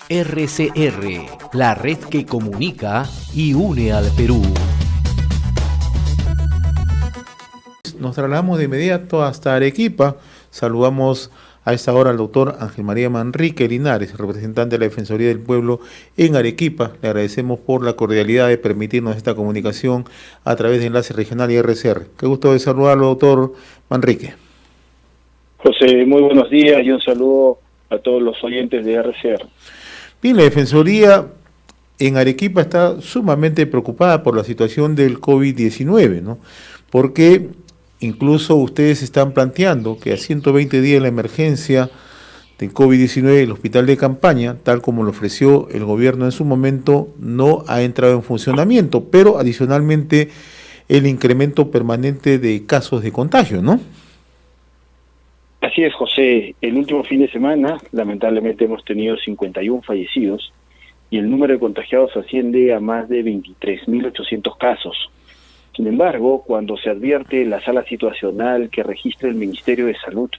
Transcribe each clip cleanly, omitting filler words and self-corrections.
RCR, la red que comunica y une al Perú. Nos trasladamos de inmediato hasta Arequipa. Saludamos a esta hora al doctor Ángel María Manrique Linares, representante de la Defensoría del Pueblo en Arequipa. Le agradecemos por la cordialidad de permitirnos esta comunicación a través de Enlace Regional y RCR. Qué gusto de saludarlo, doctor Manrique. José, muy buenos días y un saludo a todos los oyentes de RCR. Bien, la Defensoría en Arequipa está sumamente preocupada por la situación del COVID-19, ¿no? Porque incluso ustedes están planteando que a 120 días de la emergencia del COVID-19 el hospital de campaña, tal como lo ofreció el gobierno en su momento, no ha entrado en funcionamiento, pero adicionalmente el incremento permanente de casos de contagio, ¿no? Así es, José. El último fin de semana, lamentablemente, hemos tenido 51 fallecidos y el número de contagiados asciende a más de 23.800 casos. Sin embargo, cuando se advierte la sala situacional que registra el Ministerio de Salud,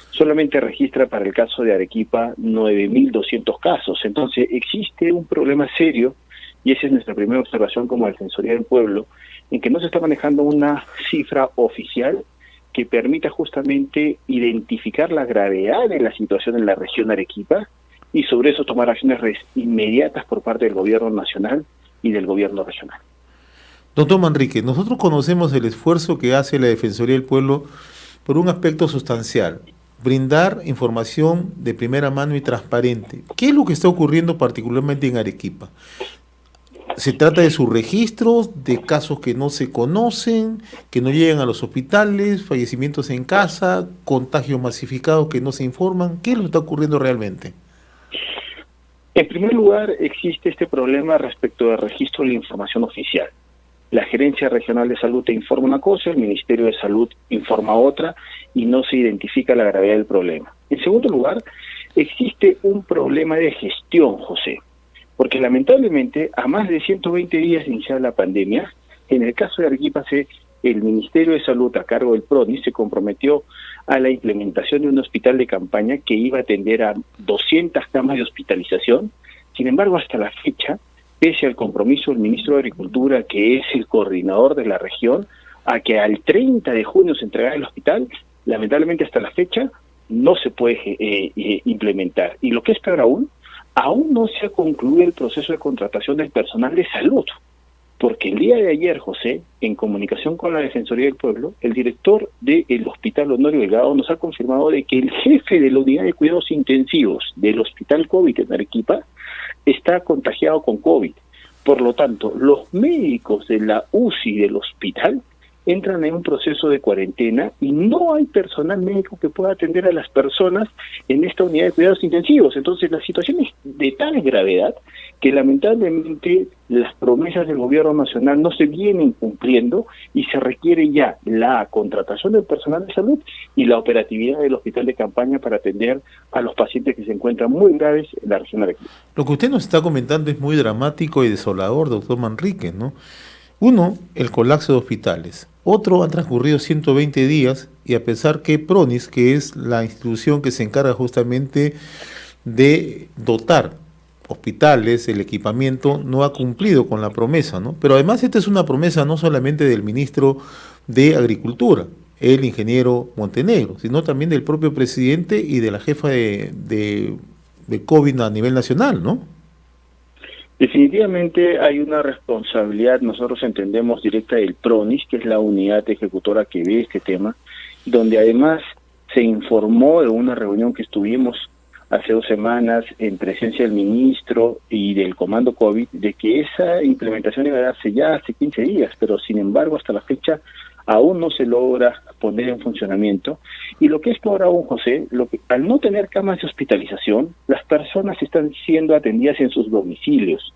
solamente registra para el caso de Arequipa 9.200 casos. Entonces, existe un problema serio, y esa es nuestra primera observación como Defensoría del Pueblo, en que no se está manejando una cifra oficial que permita justamente identificar la gravedad de la situación en la región Arequipa y sobre eso tomar acciones inmediatas por parte del gobierno nacional y del gobierno regional. Doctor Manrique, nosotros conocemos el esfuerzo que hace la Defensoría del Pueblo por un aspecto sustancial, brindar información de primera mano y transparente. ¿Qué es lo que está ocurriendo particularmente en Arequipa? ¿Se trata de sus registros, de casos que no se conocen, que no llegan a los hospitales, fallecimientos en casa, contagios masificados que no se informan? ¿Qué es lo que está ocurriendo realmente? En primer lugar, existe este problema respecto del registro de la información oficial. La Gerencia Regional de Salud te informa una cosa, el Ministerio de Salud informa otra y no se identifica la gravedad del problema. En segundo lugar, existe un problema de gestión, José, porque lamentablemente a más de 120 días de iniciar la pandemia, en el caso de Arequipa, el Ministerio de Salud a cargo del PRONI se comprometió a la implementación de un hospital de campaña que iba a atender a 200 camas de hospitalización. Sin embargo, hasta la fecha, pese al compromiso del ministro de Agricultura, que es el coordinador de la región, a que al 30 de junio se entregara el hospital, lamentablemente hasta la fecha no se puede implementar. Y lo que es peor aún no se ha concluido el proceso de contratación del personal de salud, porque el día de ayer, José, en comunicación con la Defensoría del Pueblo, el director del Hospital Honorio Delgado nos ha confirmado de que el jefe de la unidad de cuidados intensivos del Hospital COVID en Arequipa está contagiado con COVID. Por lo tanto, los médicos de la UCI del hospital entran en un proceso de cuarentena y no hay personal médico que pueda atender a las personas en esta unidad de cuidados intensivos. Entonces, la situación es de tal gravedad que lamentablemente las promesas del gobierno nacional no se vienen cumpliendo y se requiere ya la contratación del personal de salud y la operatividad del hospital de campaña para atender a los pacientes que se encuentran muy graves en la región de Arequipa. Lo que usted nos está comentando es muy dramático y desolador, doctor Manrique, ¿no? Uno, el colapso de hospitales. Otro, han transcurrido 120 días y a pesar que PRONIS, que es la institución que se encarga justamente de dotar hospitales, el equipamiento, no ha cumplido con la promesa, ¿no? Pero además esta es una promesa no solamente del ministro de Agricultura, el ingeniero Montenegro, sino también del propio presidente y de la jefa de COVID a nivel nacional, ¿no? Definitivamente hay una responsabilidad, nosotros entendemos, directa del PRONIS, que es la unidad ejecutora que ve este tema, donde además se informó de una reunión que estuvimos hace 2 semanas en presencia del ministro y del comando COVID, de que esa implementación iba a darse ya hace 15 días, pero sin embargo hasta la fecha aún no se logra poner en funcionamiento. Y lo que es peor aún, José, al no tener camas de hospitalización, las personas están siendo atendidas en sus domicilios.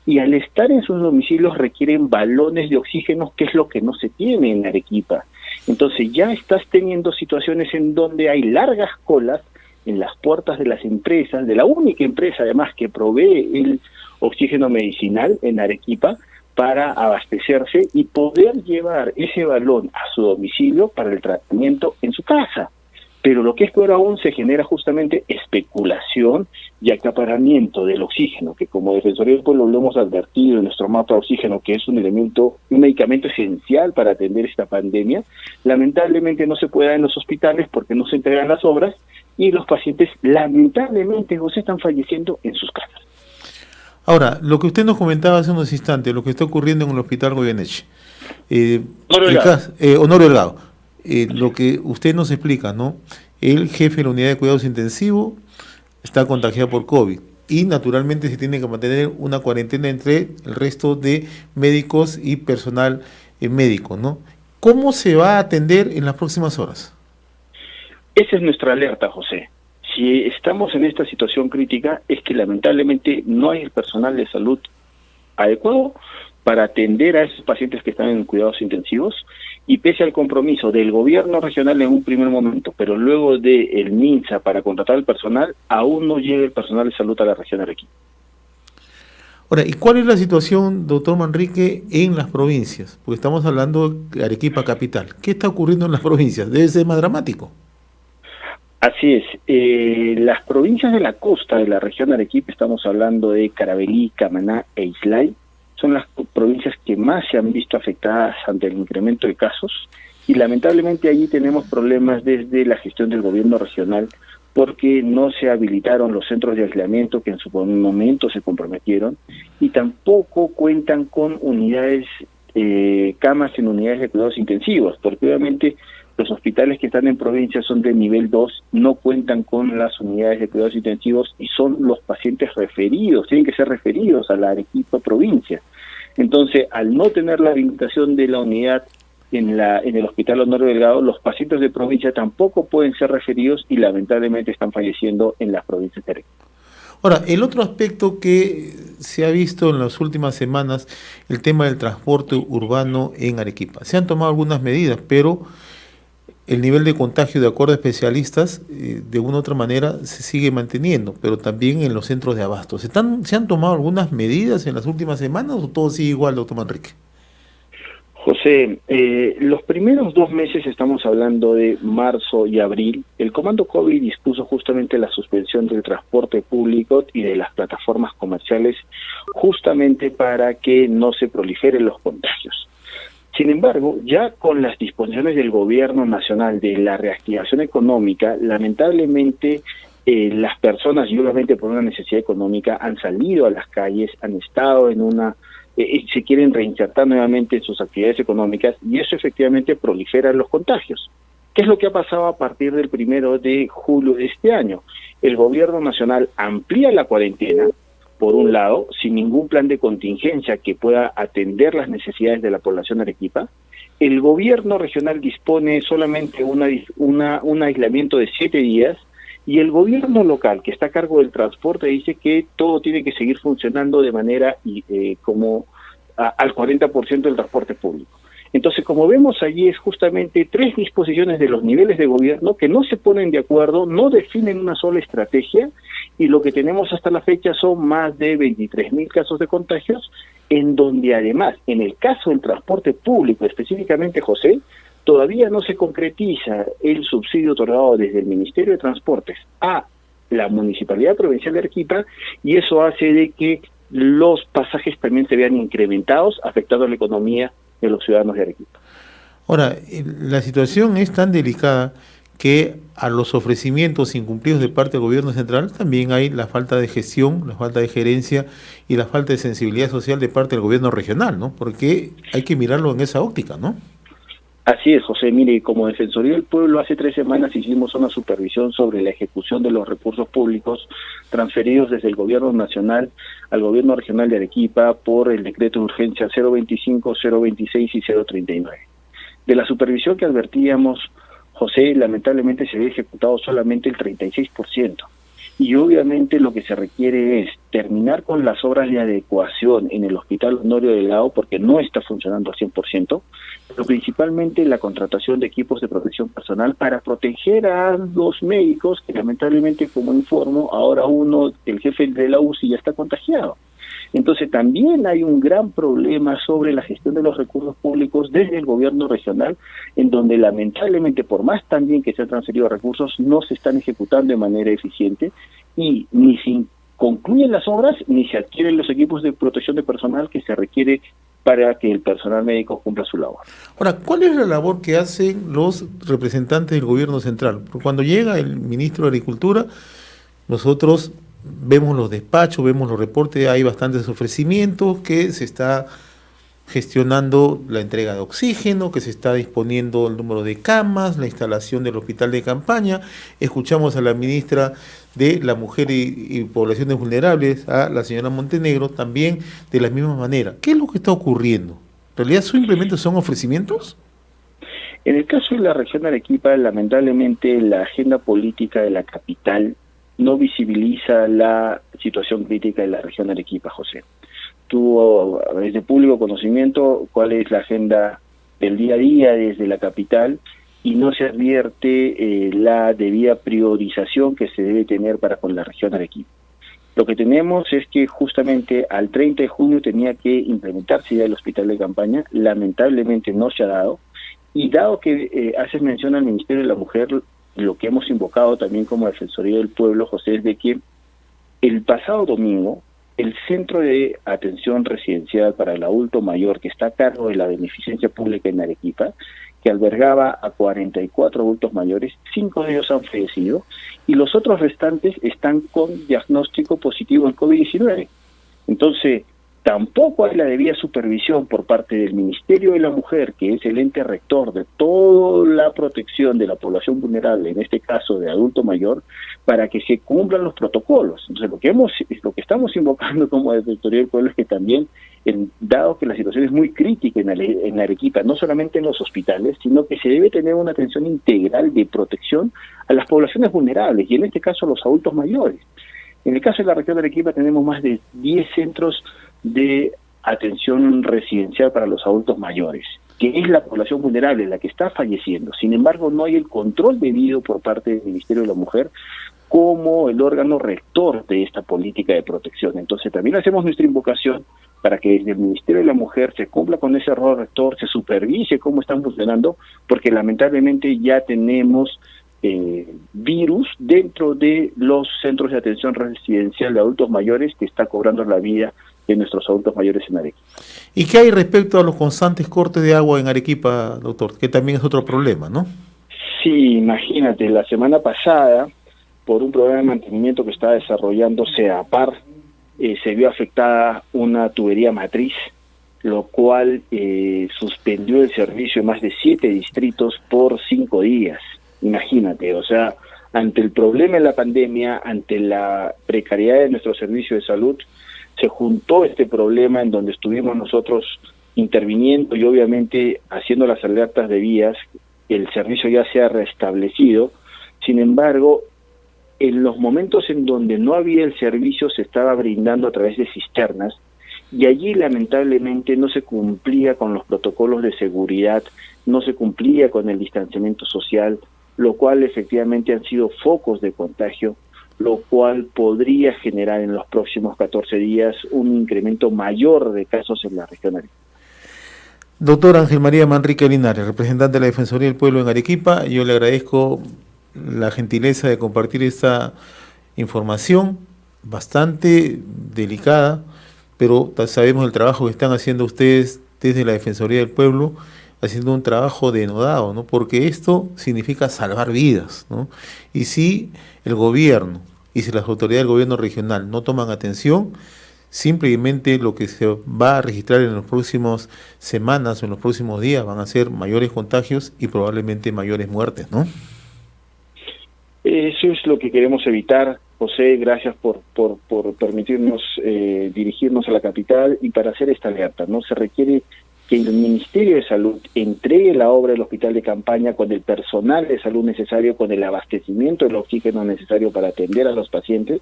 Y al estar en sus domicilios requieren balones de oxígeno, que es lo que no se tiene en Arequipa. Entonces ya estás teniendo situaciones en donde hay largas colas en las puertas de las empresas, de la única empresa además que provee el oxígeno medicinal en Arequipa, para abastecerse y poder llevar ese balón a su domicilio para el tratamiento en su casa. Pero lo que es peor aún, se genera justamente especulación y acaparamiento del oxígeno, que como Defensoría del Pueblo lo hemos advertido en nuestro mapa de oxígeno, que es un medicamento esencial para atender esta pandemia. Lamentablemente no se puede dar en los hospitales porque no se entregan las obras y los pacientes lamentablemente, José, están falleciendo en sus casas. Ahora, lo que usted nos comentaba hace unos instantes, lo que está ocurriendo en el Hospital Goyeneche, Honorio Delgado, lo que usted nos explica, ¿no? El jefe de la unidad de cuidados intensivos está contagiado por COVID y naturalmente se tiene que mantener una cuarentena entre el resto de médicos y personal médico, ¿no? ¿Cómo se va a atender en las próximas horas? Esa es nuestra alerta, José. Si estamos en esta situación crítica, es que lamentablemente no hay el personal de salud adecuado para atender a esos pacientes que están en cuidados intensivos, y pese al compromiso del gobierno regional en un primer momento, pero luego del MINSA para contratar el personal, aún no llega el personal de salud a la región de Arequipa. Ahora, ¿y cuál es la situación, doctor Manrique, en las provincias? Porque estamos hablando de Arequipa capital. ¿Qué está ocurriendo en las provincias? Debe ser más dramático. Así es. Las provincias de la costa de la región de Arequipa, estamos hablando de Caravelí, Camaná e Islay, son las provincias que más se han visto afectadas ante el incremento de casos, y lamentablemente allí tenemos problemas desde la gestión del gobierno regional, porque no se habilitaron los centros de aislamiento que en su momento se comprometieron, y tampoco cuentan con unidades, camas en unidades de cuidados intensivos, porque obviamente los hospitales que están en provincia son de nivel 2, no cuentan con las unidades de cuidados intensivos y son los pacientes referidos, tienen que ser referidos a la Arequipa provincia. Entonces, al no tener la habilitación de la unidad en el Hospital Honorio Delgado, los pacientes de provincia tampoco pueden ser referidos y lamentablemente están falleciendo en las provincias de Arequipa. Ahora, el otro aspecto que se ha visto en las últimas semanas, el tema del transporte urbano en Arequipa. Se han tomado algunas medidas, pero el nivel de contagio, de acuerdo a especialistas, de una u otra manera se sigue manteniendo, pero también en los centros de abasto. ¿Se han tomado algunas medidas en las últimas semanas o todo sigue igual, doctor Manrique? José, los primeros 2 meses, estamos hablando de marzo y abril, el Comando COVID dispuso justamente la suspensión del transporte público y de las plataformas comerciales, justamente para que no se proliferen los contagios. Sin embargo, ya con las disposiciones del gobierno nacional de la reactivación económica, lamentablemente las personas, y obviamente por una necesidad económica, han salido a las calles, han estado en se quieren reinsertar nuevamente en sus actividades económicas, y eso efectivamente prolifera los contagios. ¿Qué es lo que ha pasado a partir del 1 de julio de este año? El gobierno nacional amplía la cuarentena, por un lado, sin ningún plan de contingencia que pueda atender las necesidades de la población de Arequipa. El gobierno regional dispone solamente un aislamiento de 7 días, y el gobierno local, que está a cargo del transporte, dice que todo tiene que seguir funcionando de manera al 40% del transporte público. Entonces, como vemos allí, es justamente 3 disposiciones de los niveles de gobierno que no se ponen de acuerdo, no definen una sola estrategia, y lo que tenemos hasta la fecha son más de 23.000 casos de contagios, en donde además, en el caso del transporte público específicamente, José, todavía no se concretiza el subsidio otorgado desde el Ministerio de Transportes a la Municipalidad Provincial de Arequipa, y eso hace de que los pasajes también se vean incrementados, afectando la economía de los ciudadanos de Arequipa. Ahora, la situación es tan delicada que a los ofrecimientos incumplidos de parte del gobierno central también hay la falta de gestión, la falta de gerencia y la falta de sensibilidad social de parte del gobierno regional, ¿no? Porque hay que mirarlo en esa óptica, ¿no? Así es, José. Mire, como Defensoría del Pueblo, hace 3 semanas hicimos una supervisión sobre la ejecución de los recursos públicos transferidos desde el gobierno nacional al gobierno regional de Arequipa por el decreto de urgencia 025, 026 y 039. De la supervisión que advertíamos, José, lamentablemente se había ejecutado solamente el 36%. Y obviamente lo que se requiere es terminar con las obras de adecuación en el Hospital Honorio Delgado, porque no está funcionando al 100%, pero principalmente la contratación de equipos de protección personal para proteger a los médicos, que lamentablemente, como informo, ahora el jefe de la UCI ya está contagiado. Entonces también hay un gran problema sobre la gestión de los recursos públicos desde el gobierno regional, en donde lamentablemente, por más también que se han transferido recursos, no se están ejecutando de manera eficiente y ni se concluyen las obras ni se adquieren los equipos de protección de personal que se requiere para que el personal médico cumpla su labor. Ahora, ¿cuál es la labor que hacen los representantes del gobierno central? Porque cuando llega el ministro de Agricultura, nosotros vemos los despachos, vemos los reportes, hay bastantes ofrecimientos, que se está gestionando la entrega de oxígeno, que se está disponiendo el número de camas, la instalación del hospital de campaña. Escuchamos a la ministra de la Mujer y Poblaciones Vulnerables, a la señora Montenegro, también de la misma manera. ¿Qué es lo que está ocurriendo? ¿En realidad simplemente son ofrecimientos? En el caso de la región de Arequipa, lamentablemente la agenda política de la capital no visibiliza la situación crítica de la región de Arequipa, José. Tú, es de público conocimiento cuál es la agenda del día a día desde la capital y no se advierte la debida priorización que se debe tener para con la región de Arequipa. Lo que tenemos es que justamente al 30 de junio tenía que implementarse ya el hospital de campaña, lamentablemente no se ha dado, y dado que haces mención al Ministerio de la Mujer, lo que hemos invocado también como Defensoría del Pueblo, José, es de que el pasado domingo el Centro de Atención Residencial para el Adulto Mayor, que está a cargo de la Beneficencia Pública en Arequipa, que albergaba a 44 adultos mayores, 5 de ellos han fallecido, y los otros restantes están con diagnóstico positivo en COVID-19. Entonces, tampoco hay la debida supervisión por parte del Ministerio de la Mujer, que es el ente rector de toda la protección de la población vulnerable, en este caso de adulto mayor, para que se cumplan los protocolos. Entonces, lo que estamos invocando como Defensoría del Pueblo es que también, dado que la situación es muy crítica en Arequipa, no solamente en los hospitales, sino que se debe tener una atención integral de protección a las poblaciones vulnerables, y en este caso a los adultos mayores. En el caso de la región de Arequipa tenemos más de 10 centros de atención residencial para los adultos mayores, que es la población vulnerable la que está falleciendo. Sin embargo, no hay el control debido por parte del Ministerio de la Mujer como el órgano rector de esta política de protección. Entonces también hacemos nuestra invocación para que desde el Ministerio de la Mujer se cumpla con ese rol rector, se supervise cómo están funcionando, porque lamentablemente ya tenemos virus dentro de los centros de atención residencial de adultos mayores que está cobrando la vida de nuestros adultos mayores en Arequipa. ¿Y qué hay respecto a los constantes cortes de agua en Arequipa, doctor? Que también es otro problema, ¿no? Sí, imagínate, la semana pasada, por un programa de mantenimiento que estaba desarrollando CEAPAR, se vio afectada una tubería matriz, lo cual suspendió el servicio en más de 7 distritos por 5 días. Imagínate, o sea, ante el problema de la pandemia, ante la precariedad de nuestro servicio de salud, se juntó este problema en donde estuvimos nosotros interviniendo y obviamente haciendo las alertas de vías. El servicio ya se ha restablecido. Sin embargo, en los momentos en donde no había el servicio se estaba brindando a través de cisternas, y allí lamentablemente no se cumplía con los protocolos de seguridad, no se cumplía con el distanciamiento social, lo cual efectivamente han sido focos de contagio, lo cual podría generar en los próximos 14 días un incremento mayor de casos en la región Arequipa. Doctor Ángel María Manrique Linares, representante de la Defensoría del Pueblo en Arequipa, yo le agradezco la gentileza de compartir esta información bastante delicada, pero sabemos el trabajo que están haciendo ustedes desde la Defensoría del Pueblo, haciendo un trabajo denodado, ¿no? Porque esto significa salvar vidas, ¿no? Y si el gobierno y si las autoridades del gobierno regional no toman atención, simplemente lo que se va a registrar en las próximas semanas o en los próximos días van a ser mayores contagios y probablemente mayores muertes, ¿no? Eso es lo que queremos evitar, José. Gracias por permitirnos dirigirnos a la capital y para hacer esta alerta, ¿no? Se requiere que el Ministerio de Salud entregue la obra del hospital de campaña con el personal de salud necesario, con el abastecimiento del oxígeno necesario para atender a los pacientes,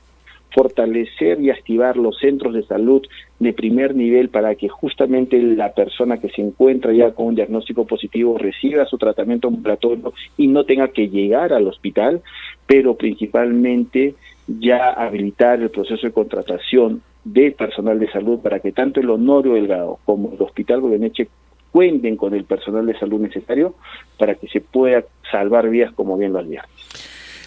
fortalecer y activar los centros de salud de primer nivel para que justamente la persona que se encuentra ya con un diagnóstico positivo reciba su tratamiento ambulatorio y no tenga que llegar al hospital, pero principalmente ya habilitar el proceso de contratación de personal de salud para que tanto el Honorio Delgado como el Hospital Goyeneche cuenten con el personal de salud necesario para que se pueda salvar vidas como bien lo advierte.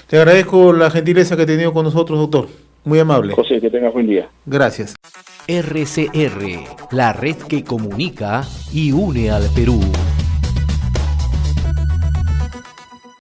Te agradezco la gentileza que ha tenido con nosotros, doctor. Muy amable. José, que tengas buen día. Gracias. RCR, la red que comunica y une al Perú.